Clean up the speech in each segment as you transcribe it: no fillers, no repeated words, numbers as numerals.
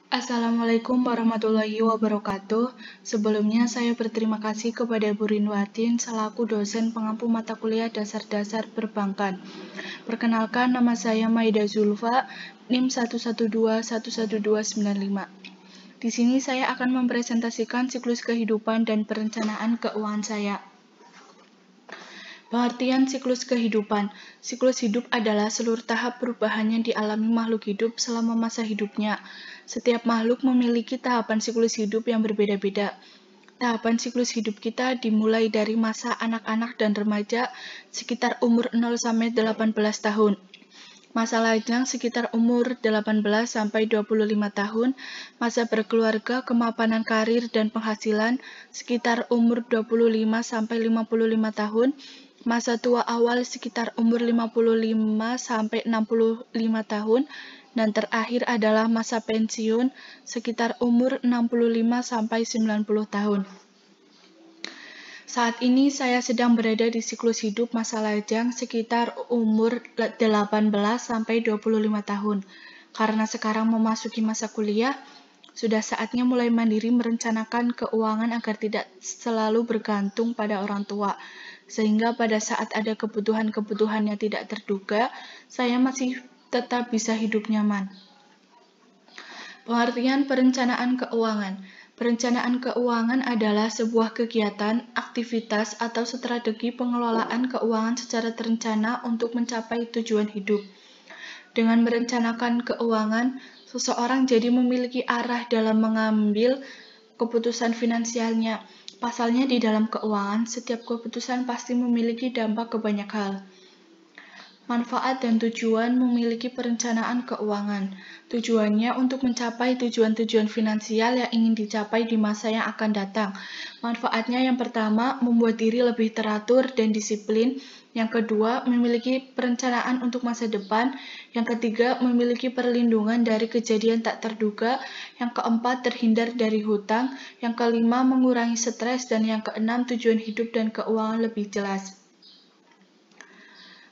Assalamualaikum warahmatullahi wabarakatuh. Sebelumnya saya berterima kasih kepada Bu Rinwatin selaku dosen pengampu mata kuliah dasar-dasar perbankan. Perkenalkan, nama saya Maida Zulfa, NIM 112111295. Di sini saya akan mempresentasikan siklus kehidupan dan perencanaan keuangan saya. Pengertian siklus kehidupan. Siklus hidup adalah seluruh tahap perubahan yang dialami makhluk hidup selama masa hidupnya. Setiap makhluk memiliki tahapan siklus hidup yang berbeda-beda. Tahapan siklus hidup kita dimulai dari masa anak-anak dan remaja sekitar umur 0-18 tahun. Masa lajang sekitar umur 18-25 tahun, masa berkeluarga, kemapanan karir dan penghasilan sekitar umur 25-55 tahun, masa tua awal sekitar umur 55-65 tahun, dan terakhir adalah masa pensiun sekitar umur 65-90 tahun. Saat ini saya sedang berada di siklus hidup masa lajang sekitar umur 18-25 tahun. Karena sekarang memasuki masa kuliah, sudah saatnya mulai mandiri merencanakan keuangan agar tidak selalu bergantung pada orang tua. Sehingga pada saat ada kebutuhan-kebutuhan yang tidak terduga, saya masih tetap bisa hidup nyaman. Pengertian perencanaan keuangan. Perencanaan keuangan adalah sebuah kegiatan, aktivitas, atau strategi pengelolaan keuangan secara terencana untuk mencapai tujuan hidup. Dengan merencanakan keuangan, seseorang jadi memiliki arah dalam mengambil keputusan finansialnya. Pasalnya di dalam keuangan, setiap keputusan pasti memiliki dampak ke banyak hal. Manfaat dan tujuan memiliki perencanaan keuangan. Tujuannya untuk mencapai tujuan-tujuan finansial yang ingin dicapai di masa yang akan datang. Manfaatnya yang pertama, membuat diri lebih teratur dan disiplin. Yang kedua, memiliki perencanaan untuk masa depan. Yang ketiga, memiliki perlindungan dari kejadian tak terduga. Yang keempat, terhindar dari hutang. Yang kelima, mengurangi stres. Dan yang keenam, tujuan hidup dan keuangan lebih jelas.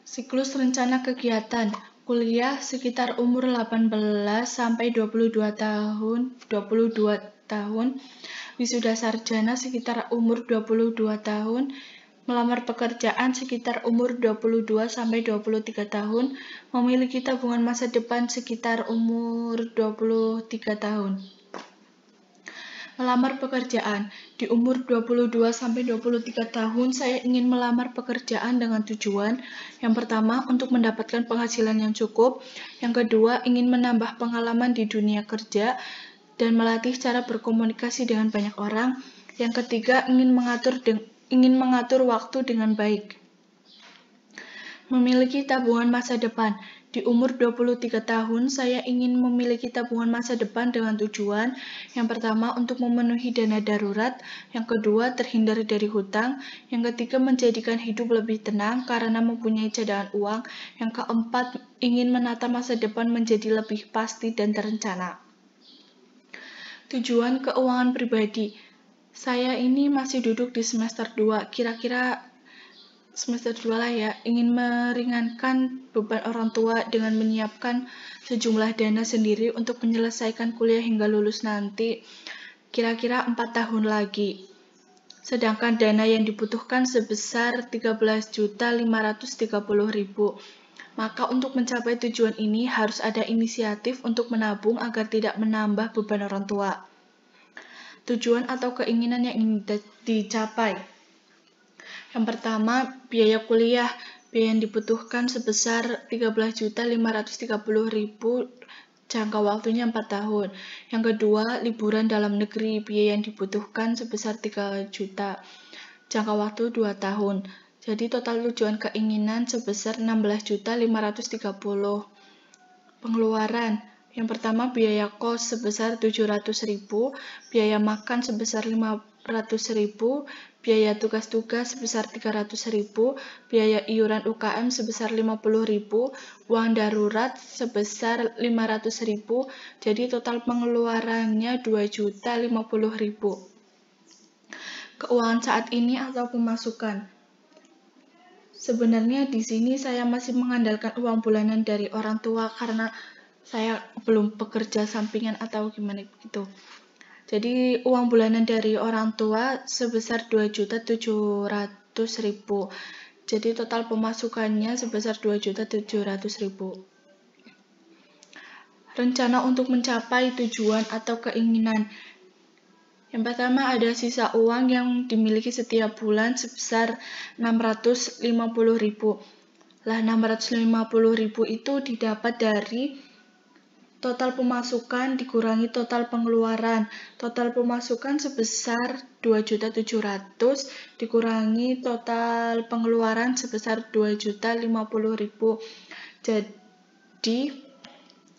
Siklus rencana kegiatan. Kuliah sekitar umur 18-22 tahun. Wisuda sarjana sekitar umur 22 tahun. Melamar pekerjaan sekitar umur 22-23 tahun. Memiliki tabungan masa depan sekitar umur 23 tahun. Melamar pekerjaan. Di umur 22-23 tahun, saya ingin melamar pekerjaan dengan tujuan yang pertama, untuk mendapatkan penghasilan yang cukup. Yang kedua, ingin menambah pengalaman di dunia kerja dan melatih cara berkomunikasi dengan banyak orang. Yang ketiga, ingin mengatur waktu dengan baik. Memiliki tabungan masa depan. Di umur 23 tahun, saya ingin memiliki tabungan masa depan dengan tujuan yang pertama, untuk memenuhi dana darurat. Yang kedua, terhindar dari hutang. Yang ketiga, menjadikan hidup lebih tenang karena mempunyai cadangan uang. Yang keempat, ingin menata masa depan menjadi lebih pasti dan terencana. Tujuan keuangan pribadi. Saya ini masih duduk di semester 2, kira-kira semester 2 lah ya, ingin meringankan beban orang tua dengan menyiapkan sejumlah dana sendiri untuk menyelesaikan kuliah hingga lulus nanti, kira-kira 4 tahun lagi. Sedangkan dana yang dibutuhkan sebesar 13.530.000. Maka untuk mencapai tujuan ini harus ada inisiatif untuk menabung agar tidak menambah beban orang tua. Tujuan atau keinginan yang ingin dicapai. Yang pertama, biaya kuliah. Biaya yang dibutuhkan sebesar 13.530.000, jangka waktunya 4 tahun. Yang kedua, liburan dalam negeri. Biaya yang dibutuhkan sebesar 3 juta, jangka waktu 2 tahun. Jadi total tujuan keinginan sebesar 16.530. Pengeluaran. Yang pertama, biaya kos sebesar 700.000, biaya makan sebesar 500.000, biaya tugas-tugas sebesar 300.000, biaya iuran UKM sebesar 50.000, uang darurat sebesar 500.000, jadi total pengeluarannya 2.050.000. Keuangan saat ini atau pemasukan. Sebenarnya di sini saya masih mengandalkan uang bulanan dari orang tua karena saya belum bekerja sampingan atau gimana gitu. Jadi uang bulanan dari orang tua sebesar 2.700.000. Jadi total pemasukannya sebesar 2.700.000. Rencana untuk mencapai tujuan atau keinginan. Yang pertama ada sisa uang yang dimiliki setiap bulan sebesar 650.000. Lah 650.000 itu didapat dari total pemasukan dikurangi total pengeluaran. Total pemasukan sebesar 2.700.000 dikurangi total pengeluaran sebesar 2.050.000. Jadi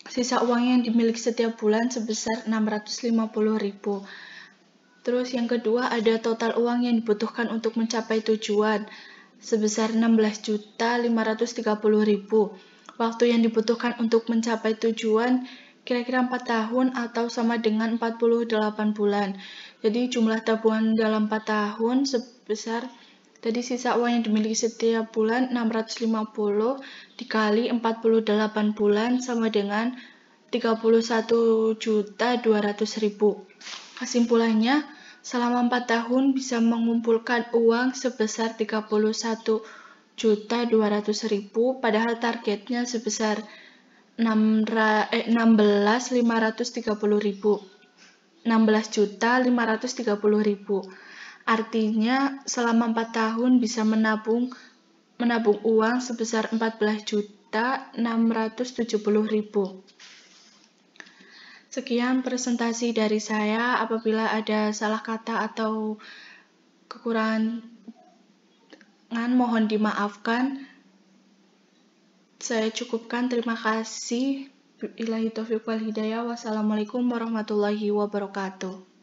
sisa uang yang dimiliki setiap bulan sebesar 650.000. Terus yang kedua ada total uang yang dibutuhkan untuk mencapai tujuan sebesar 16.530.000. Waktu yang dibutuhkan untuk mencapai tujuan kira-kira 4 tahun atau sama dengan 48 bulan. Jadi jumlah tabungan dalam 4 tahun sebesar, jadi sisa uang yang dimiliki setiap bulan 650 dikali 48 bulan sama dengan 31.200.000. Kesimpulannya, selama 4 tahun bisa mengumpulkan uang sebesar 31.200.000, padahal targetnya sebesar 16.530.000. Artinya selama 4 tahun bisa menabung uang sebesar 14.670.000. Sekian presentasi dari saya. Apabila ada salah kata atau kekurangan mohon dimaafkan. Saya cukupkan. Terima kasih. Billahi taufiq wal hidayah. Wassalamualaikum warahmatullahi wabarakatuh.